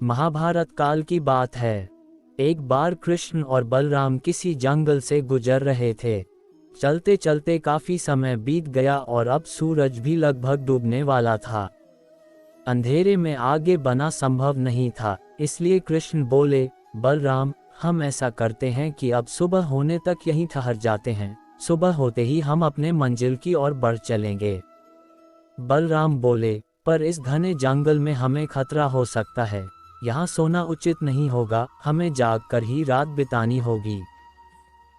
महाभारत काल की बात है। एक बार कृष्ण और बलराम किसी जंगल से गुजर रहे थे। चलते चलते काफी समय बीत गया और अब सूरज भी लगभग डूबने वाला था। अंधेरे में आगे बढ़ना संभव नहीं था, इसलिए कृष्ण बोले, बलराम, हम ऐसा करते हैं कि अब सुबह होने तक यहीं ठहर जाते हैं। सुबह होते ही हम अपने मंजिल की ओर बढ़ चलेंगे। बलराम बोले, पर इस घने जंगल में हमें खतरा हो सकता है। यहाँ सोना उचित नहीं होगा, हमें जागकर ही रात बितानी होगी।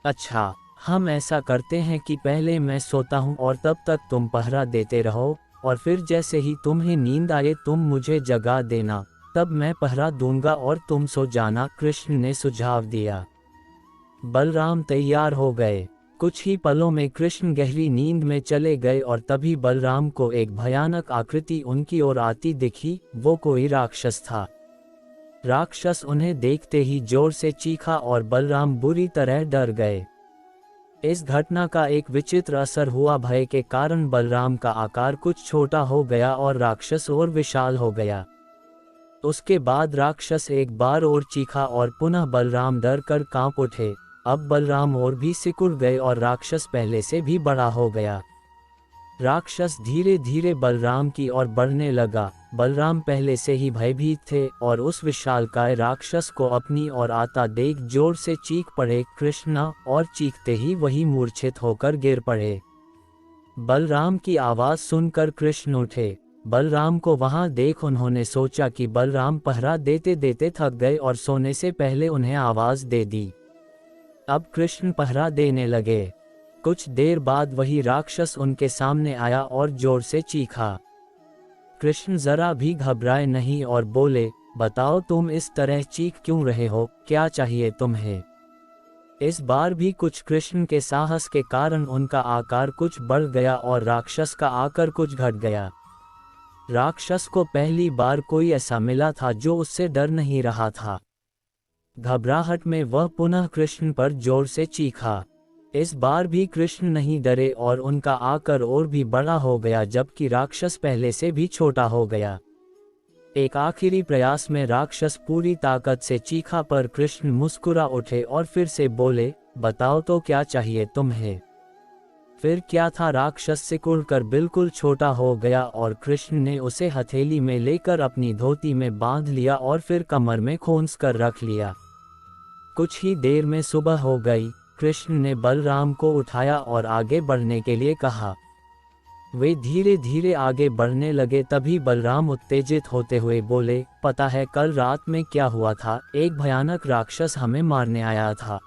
अच्छा, हम ऐसा करते हैं कि पहले मैं सोता हूँ और तब तक तुम पहरा देते रहो, और फिर जैसे ही तुम्हें नींद आए तुम मुझे जगा देना, तब मैं पहरा दूंगा और तुम सो जाना। कृष्ण ने सुझाव दिया। बलराम तैयार हो गए। कुछ ही पलों में कृष्ण गहरी नींद में चले गए और तभी बलराम को एक भयानक आकृति उनकी ओर आती दिखी। वो कोई राक्षस था। राक्षस उन्हें देखते ही जोर से चीखा और बलराम बुरी तरह डर गए। इस घटना का एक विचित्र असर हुआ। भय के कारण बलराम का आकार कुछ छोटा हो गया और राक्षस और विशाल हो गया। उसके बाद राक्षस एक बार और चीखा और पुनः बलराम डर कर कांप उठे। अब बलराम और भी सिकुड़ गए और राक्षस पहले से भी बड़ा हो गया। राक्षस धीरे धीरे बलराम की ओर बढ़ने लगा। बलराम पहले से ही भयभीत थे और उस विशालकाय राक्षस को अपनी ओर आता देख जोर से चीख पड़े, कृष्णा, और चीखते ही वही मूर्छित होकर गिर पड़े। बलराम की आवाज सुनकर कृष्ण उठे। बलराम को वहां देख उन्होंने सोचा कि बलराम पहरा देते देते थक गए और सोने से पहले उन्हें आवाज दे दी। अब कृष्ण पहरा देने लगे। कुछ देर बाद वही राक्षस उनके सामने आया और जोर से चीखा। कृष्ण जरा भी घबराए नहीं और बोले, बताओ तुम इस तरह चीख क्यों रहे हो, क्या चाहिए तुम्हें? इस बार भी कुछ कृष्ण के साहस के कारण उनका आकार कुछ बढ़ गया और राक्षस का आकार कुछ घट गया। राक्षस को पहली बार कोई ऐसा मिला था जो उससे डर नहीं रहा था। घबराहट में वह पुनः कृष्ण पर जोर से चीखा। इस बार भी कृष्ण नहीं डरे और उनका आकार और भी बड़ा हो गया, जबकि राक्षस पहले से भी छोटा हो गया। एक आखिरी प्रयास में राक्षस पूरी ताकत से चीखा पर कृष्ण मुस्कुरा उठे और फिर से बोले, बताओ तो क्या चाहिए तुम्हें? फिर क्या था, राक्षस सिकुड़कर बिल्कुल छोटा हो गया और कृष्ण ने उसे हथेली में लेकर अपनी धोती में बांध लिया और फिर कमर में खोंस कर रख लिया। कुछ ही देर में सुबह हो गई। कृष्ण ने बलराम को उठाया और आगे बढ़ने के लिए कहा। वे धीरे धीरे आगे बढ़ने लगे। तभी बलराम उत्तेजित होते हुए बोले, पता है कल रात में क्या हुआ था? एक भयानक राक्षस हमें मारने आया था।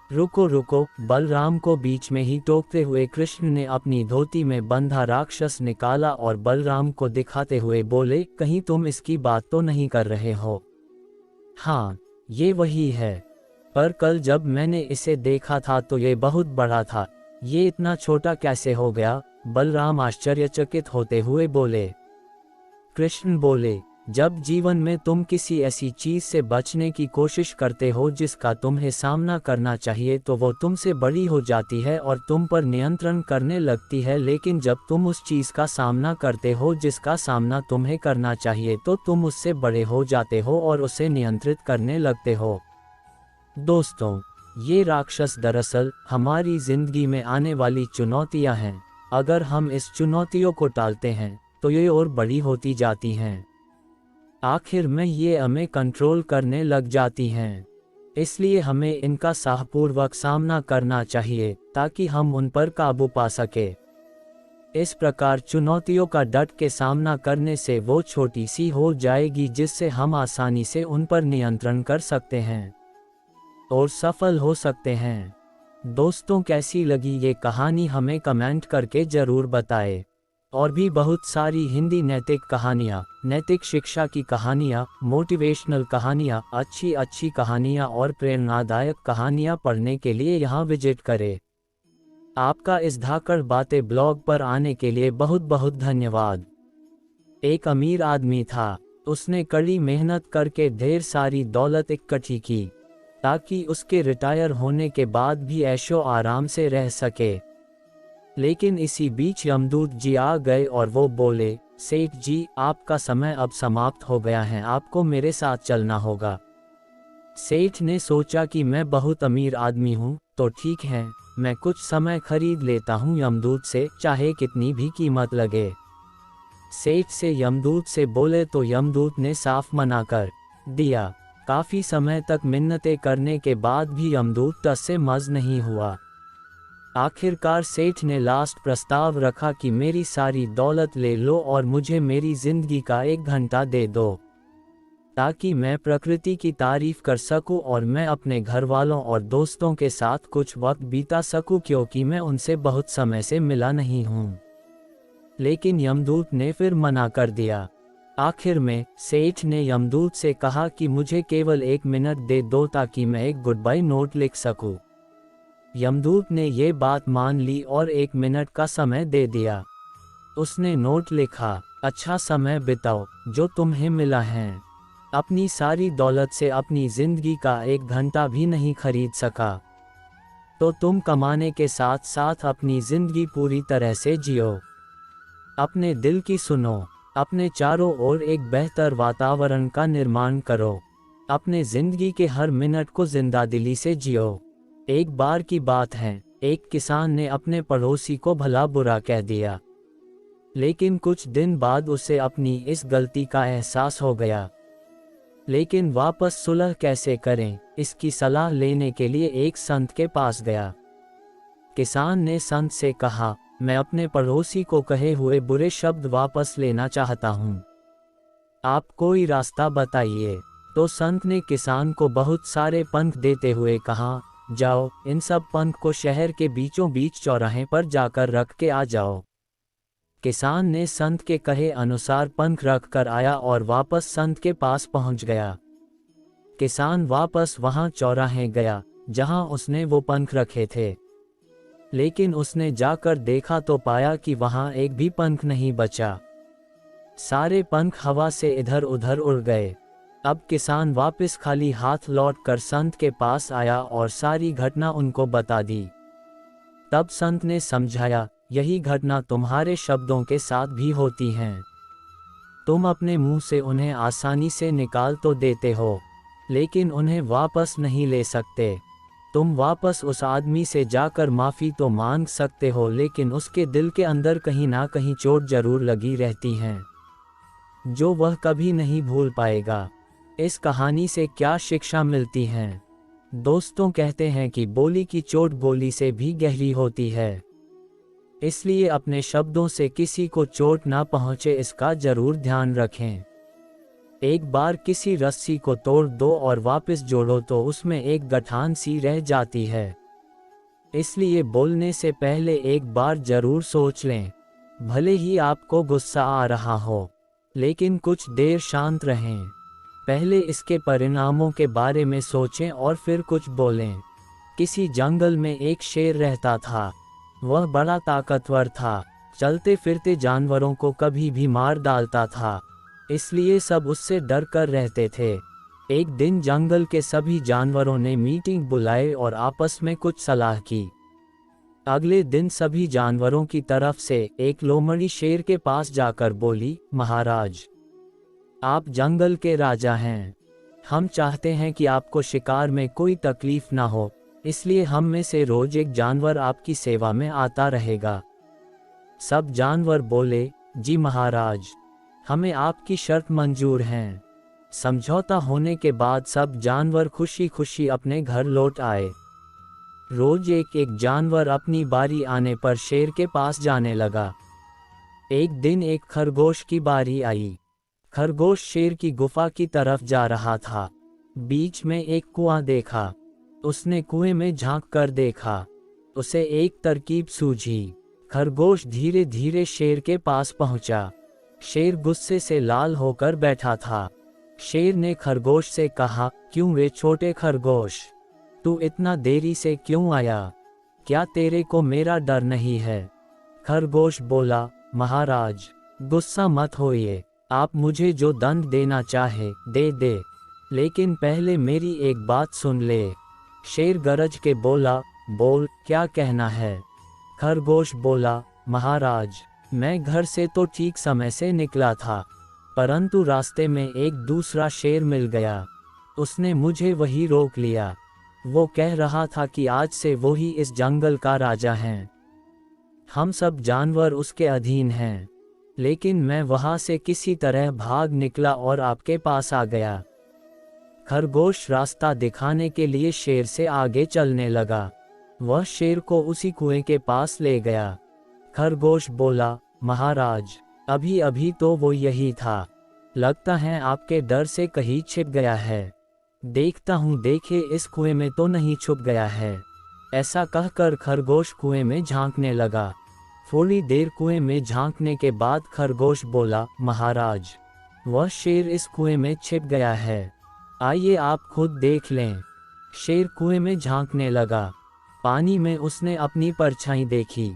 रुको रुको, बलराम को बीच में ही टोकते हुए कृष्ण ने अपनी धोती में बंधा राक्षस निकाला और बलराम को दिखाते हुए बोले, कहीं तुम इसकी बात तो नहीं कर रहे हो? हाँ, ये वही है, पर कल जब मैंने इसे देखा था तो ये बहुत बड़ा था, ये इतना छोटा कैसे हो गया? बलराम आश्चर्यचकित होते हुए बोले। कृष्ण बोले, जब जीवन में तुम किसी ऐसी चीज से बचने की कोशिश करते हो जिसका तुम्हें सामना करना चाहिए तो वो तुमसे बड़ी हो जाती है और तुम पर नियंत्रण करने लगती है, लेकिन जब तुम उस चीज का सामना करते हो जिसका सामना तुम्हें करना चाहिए तो तुम उससे बड़े हो जाते हो और उसे नियंत्रित करने लगते हो। दोस्तों, ये राक्षस दरअसल हमारी जिंदगी में आने वाली चुनौतियां हैं। अगर हम इस चुनौतियों को टालते हैं तो ये और बड़ी होती जाती हैं। आखिर में ये हमें कंट्रोल करने लग जाती हैं। इसलिए हमें इनका साहपूर्वक सामना करना चाहिए ताकि हम उन पर काबू पा सके। इस प्रकार चुनौतियों का डट के सामना करने से वो छोटी सी हो जाएगी जिससे हम आसानी से उन पर नियंत्रण कर सकते हैं और सफल हो सकते हैं। दोस्तों, कैसी लगी ये कहानी हमें कमेंट करके ज़रूर बताएं। और भी बहुत सारी हिंदी नैतिक कहानियाँ, नैतिक शिक्षा की कहानियाँ, मोटिवेशनल कहानियाँ, अच्छी अच्छी कहानियाँ और प्रेरणादायक कहानियाँ पढ़ने के लिए यहाँ विजिट करें। आपका इस धाकड़ बातें ब्लॉग पर आने के लिए बहुत बहुत धन्यवाद। एक अमीर आदमी था। उसने कड़ी मेहनत करके ढेर सारी दौलत इकट्ठी की ताकि उसके रिटायर होने के बाद भी ऐशो आराम से रह सके। लेकिन इसी बीच यमदूत जी आ गए और वो बोले, सेठ जी, आपका समय अब समाप्त हो गया है, आपको मेरे साथ चलना होगा। सेठ ने सोचा कि मैं बहुत अमीर आदमी हूँ, तो ठीक है, मैं कुछ समय खरीद लेता हूँ यमदूत से, चाहे कितनी भी कीमत लगे। सेठ से यमदूत से बोले तो यमदूत ने साफ मना कर दिया। काफी समय तक मिन्नतें करने के बाद भी यमदूत टस से मज नहीं हुआ। आखिरकार सेठ ने लास्ट प्रस्ताव रखा कि मेरी सारी दौलत ले लो और मुझे मेरी जिंदगी का 1 घंटा दे दो, ताकि मैं प्रकृति की तारीफ कर सकूं और मैं अपने घर वालों और दोस्तों के साथ कुछ वक्त बिता सकूं, क्योंकि मैं उनसे बहुत समय से मिला नहीं हूं। लेकिन यमदूत ने फिर मना कर दिया। आखिर में सेठ ने यमदूत से कहा कि मुझे केवल 1 मिनट दे दो ताकि मैं एक गुड बाय नोट लिख सकूं। यमदूत ने ये बात मान ली और 1 मिनट का समय दे दिया। उसने नोट लिखा, अच्छा समय बिताओ जो तुम्हें मिला है। अपनी सारी दौलत से अपनी जिंदगी का 1 घंटा भी नहीं खरीद सका, तो तुम कमाने के साथ साथ अपनी जिंदगी पूरी तरह से जियो। अपने दिल की सुनो, अपने चारों ओर एक बेहतर वातावरण का निर्माण करो, अपने जिंदगी के हर मिनट को जिंदादिली से जियो। एक बार की बात है, एक किसान ने अपने पड़ोसी को भला बुरा कह दिया, लेकिन कुछ दिन बाद उसे अपनी इस गलती का एहसास हो गया। लेकिन वापस सुलह कैसे करें, इसकी सलाह लेने के लिए एक संत के पास गया। किसान ने संत से कहा, मैं अपने पड़ोसी को कहे हुए बुरे शब्द वापस लेना चाहता हूँ, आप कोई रास्ता बताइए। तो संत ने किसान को बहुत सारे पंख देते हुए कहा, जाओ, इन सब पंख को शहर के बीचों बीच चौराहे पर जाकर रख के आ जाओ। किसान ने संत के कहे अनुसार पंख रख कर आया और वापस संत के पास पहुंच गया। किसान वापस वहां चौराहे गया जहां उसने वो पंख रखे थे, लेकिन उसने जाकर देखा तो पाया कि वहां एक भी पंख नहीं बचा। सारे पंख हवा से इधर उधर उड़ गए। अब किसान वापस खाली हाथ लौटकर संत के पास आया और सारी घटना उनको बता दी। तब संत ने समझाया, यही घटना तुम्हारे शब्दों के साथ भी होती है। तुम अपने मुंह से उन्हें आसानी से निकाल तो देते हो, लेकिन उन्हें वापस नहीं ले सकते। तुम वापस उस आदमी से जाकर माफ़ी तो मांग सकते हो, लेकिन उसके दिल के अंदर कहीं ना कहीं चोट जरूर लगी रहती है, जो वह कभी नहीं भूल पाएगा। इस कहानी से क्या शिक्षा मिलती है? दोस्तों कहते हैं कि बोली की चोट गोली से भी गहरी होती है, इसलिए अपने शब्दों से किसी को चोट ना पहुंचे इसका जरूर ध्यान रखें। एक बार किसी रस्सी को तोड़ दो और वापस जोड़ो तो उसमें एक गठान सी रह जाती है, इसलिए बोलने से पहले एक बार जरूर सोच लें। भले ही आपको गुस्सा आ रहा हो, लेकिन कुछ देर शांत रहें, पहले इसके परिणामों के बारे में सोचें और फिर कुछ बोलें। किसी जंगल में एक शेर रहता था। वह बड़ा ताकतवर था, चलते फिरते जानवरों को कभी भी मार डालता था, इसलिए सब उससे डर कर रहते थे। एक दिन जंगल के सभी जानवरों ने मीटिंग बुलाई और आपस में कुछ सलाह की। अगले दिन सभी जानवरों की तरफ से एक लोमड़ी शेर के पास जाकर बोली, महाराज, आप जंगल के राजा हैं। हम चाहते हैं कि आपको शिकार में कोई तकलीफ ना हो, इसलिए हम में से रोज एक जानवर आपकी सेवा में आता रहेगा। सब जानवर बोले, जी महाराज, हमें आपकी शर्त मंजूर है। समझौता होने के बाद सब जानवर खुशी खुशी अपने घर लौट आए। रोज एक एक जानवर अपनी बारी आने पर शेर के पास जाने लगा। एक दिन एक खरगोश की बारी आई। खरगोश शेर की गुफा की तरफ जा रहा था। बीच में एक कुआं देखा। उसने कुएं में झांक कर देखा। उसे एक तरकीब सूझी। खरगोश धीरे धीरे शेर के पास पहुंचा। शेर गुस्से से लाल होकर बैठा था। शेर ने खरगोश से कहा, क्यों वे छोटे खरगोश, तू इतना देरी से क्यों आया? क्या तेरे को मेरा डर नहीं है? खरगोश बोला, महाराज, गुस्सा मत होइए, आप मुझे जो दंड देना चाहे दे दे, लेकिन पहले मेरी एक बात सुन ले। शेर गरज के बोला, बोल, क्या कहना है? खरगोश बोला, महाराज, मैं घर से तो ठीक समय से निकला था, परंतु रास्ते में एक दूसरा शेर मिल गया। उसने मुझे वहीं रोक लिया। वो कह रहा था कि आज से वो ही इस जंगल का राजा है। हम सब जानवर उसके अधीन हैं। लेकिन मैं वहां से किसी तरह भाग निकला और आपके पास आ गया। खरगोश रास्ता दिखाने के लिए शेर से आगे चलने लगा। वह शेर को उसी कुएं के पास ले गया। खरगोश बोला, महाराज, अभी अभी तो वो यही था। लगता है आपके डर से कहीं छिप गया है। देखता हूँ, देखे इस कुएं में तो नहीं छुप गया है। ऐसा कहकर खरगोश कुएं में झांकने लगा। थोड़ी देर कुएं में झांकने के बाद खरगोश बोला, महाराज, वह शेर इस कुएं में छिप गया है। आइए आप खुद देख लें। शेर कुएं में झांकने लगा। पानी में उसने अपनी परछाई देखी।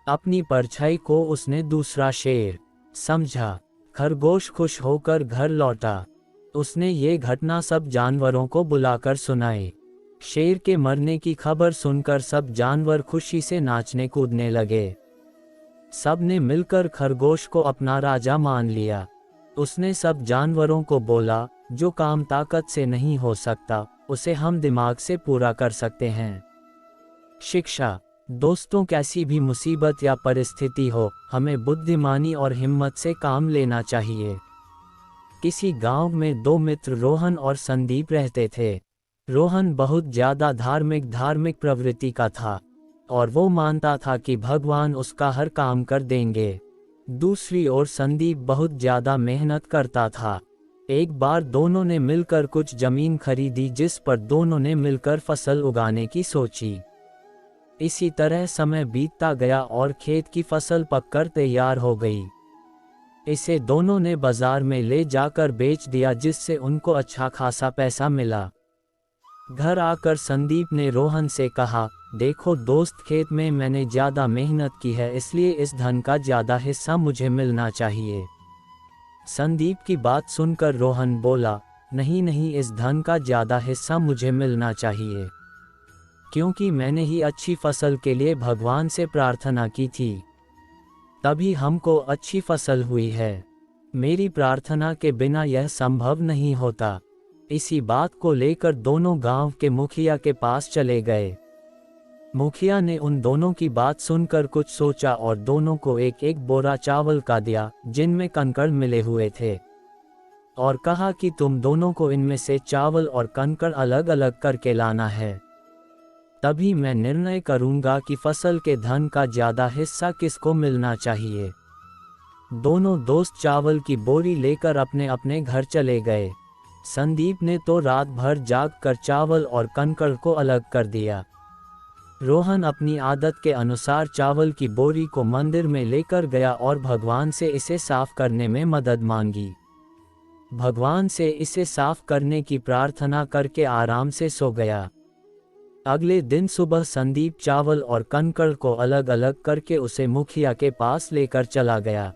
अपनी परछाई को उसने दूसरा शेर समझा। खरगोश खुश होकर घर लौटा। उसने ये घटना सब जानवरों को बुलाकर सुनाई। शेर के मरने की खबर सुनकर सब जानवर खुशी से नाचने कूदने लगे। सब ने मिलकर खरगोश को अपना राजा मान लिया। उसने सब जानवरों को बोला, जो काम ताकत से नहीं हो सकता, उसे हम दिमाग से पूरा कर सकते हैं। शिक्षा। दोस्तों, कैसी भी मुसीबत या परिस्थिति हो, हमें बुद्धिमानी और हिम्मत से काम लेना चाहिए। किसी गांव में दो मित्र रोहन और संदीप रहते थे। रोहन बहुत ज्यादा धार्मिक प्रवृत्ति का था और वो मानता था कि भगवान उसका हर काम कर देंगे। दूसरी ओर संदीप बहुत ज्यादा मेहनत करता था। एक बार दोनों ने मिलकर कुछ जमीन खरीदी जिस पर दोनों ने मिलकर फसल उगाने की सोची। इसी तरह समय बीतता गया और खेत की फसल पककर तैयार हो गई। इसे दोनों ने बाजार में ले जाकर बेच दिया, जिससे उनको अच्छा खासा पैसा मिला। घर आकर संदीप ने रोहन से कहा, देखो दोस्त, खेत में मैंने ज्यादा मेहनत की है, इसलिए इस धन का ज्यादा हिस्सा मुझे मिलना चाहिए। संदीप की बात सुनकर रोहन बोला, नहीं नहीं, इस धन का ज्यादा हिस्सा मुझे मिलना चाहिए, क्योंकि मैंने ही अच्छी फसल के लिए भगवान से प्रार्थना की थी, तभी हमको अच्छी फसल हुई है। मेरी प्रार्थना के बिना यह संभव नहीं होता। इसी बात को लेकर दोनों गांव के मुखिया के पास चले गए। मुखिया ने उन दोनों की बात सुनकर कुछ सोचा और दोनों को एक एक बोरा चावल का दिया, जिनमें कंकड़ मिले हुए थे, और कहा कि तुम दोनों को इनमें से चावल और कंकड़ अलग अलग करके लाना है। तभी मैं निर्णय करूंगा कि फसल के धन का ज्यादा हिस्सा किसको मिलना चाहिए। दोनों दोस्त चावल की बोरी लेकर अपने अपने घर चले गए। संदीप ने तो रात भर जाग कर चावल और कंकड़ को अलग कर दिया। रोहन अपनी आदत के अनुसार चावल की बोरी को मंदिर में लेकर गया और भगवान से इसे साफ करने में मदद मांगी। भगवान से इसे साफ करने की प्रार्थना करके आराम से सो गया। अगले दिन सुबह संदीप चावल और कंकड़ को अलग अलग करके उसे मुखिया के पास लेकर चला गया।